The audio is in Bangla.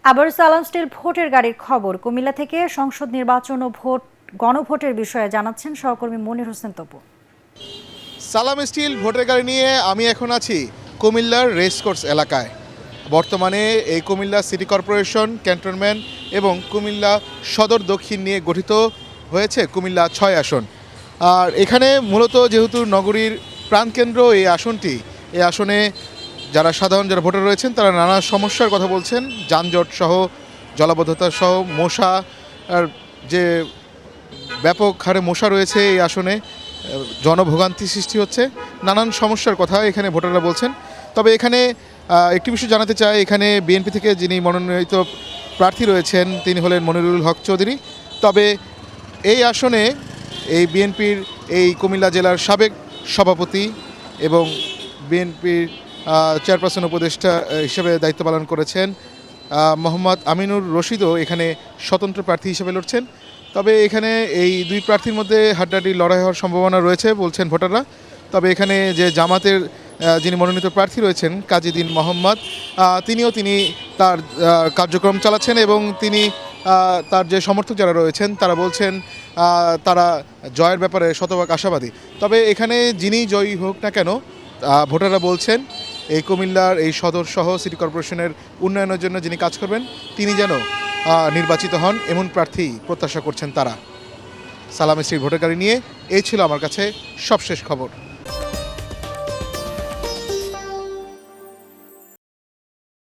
আবার সালাম স্টিল ভোটের গাড়ির খবর। কুমিল্লা থেকে সংসদ নির্বাচন ও গণভোটের বিষয়ে জানাচ্ছেন সহকর্মী মনির হোসেন তপু। সালাম স্টিল ভোটের গাড়ি নিয়ে আমি এখন আছি কুমিল্লার রেসকোর্স এলাকায়। বর্তমানে এই কুমিল্লা সিটি কর্পোরেশন, ক্যান্টনমেন্ট এবং কুমিল্লা সদর দক্ষিণ নিয়ে গঠিত হয়েছে কুমিল্লা 6 আসন। আর এখানে মূলত যেহেতু নগরীর প্রাণকেন্দ্র এই আসনে যারা ভোটার রয়েছেন তারা নানা সমস্যার কথা বলছেন। যানজট সহ, জলাবদ্ধতা সহ, মশা আর যে ব্যাপক হারে মশা রয়েছে এই আসনে, জনভোগান্তি সৃষ্টি হচ্ছে, নানান সমস্যার কথা এখানে ভোটাররা বলছেন। তবে এখানে একটি বিষয় জানাতে চাই, এখানে বিএনপি থেকে যিনি মনোনীত প্রার্থী রয়েছেন তিনি হলেন মনিরুল হক চৌধুরী। তবে এই আসনে এই বিএনপির এই কুমিল্লা জেলার সাবেক সভাপতি এবং বিএনপির চেয়ারপারসন উপদেষ্টা হিসেবে দায়িত্ব পালন করেছেন মোহাম্মদ আমিনুর রশিদও এখানে স্বতন্ত্র প্রার্থী হিসেবে লড়ছেন। তবে এখানে এই দুই প্রার্থীর মধ্যে হাড্ডাহাড্ডি লড়াই হওয়ার সম্ভাবনা রয়েছে বলছেন ভোটাররা। তবে এখানে যে জামাতের যিনি মনোনীত প্রার্থী রয়েছেন কাজীদ্দিন মোহাম্মদ, তিনি তার কার্যক্রম চালাচ্ছেন এবং তিনি তার যে সমর্থক যারা রয়েছেন তারা বলছেন তারা জয়ের ব্যাপারে শতভাগ আশাবাদী। তবে এখানে যিনি জয়ী হোক না কেন, ভোটাররা বলছেন এই কুমিল্লার এই সদর সহ সিটি কর্পোরেশনের উন্নয়নের জন্য যিনি কাজ করবেন তিনি যেন নির্বাচিত হন, এমন প্রার্থী প্রত্যাশা করছেন তারা। সালাম স্টিল ভোটার গাড়ি নিয়ে এই ছিল আমার কাছে সবশেষ খবর।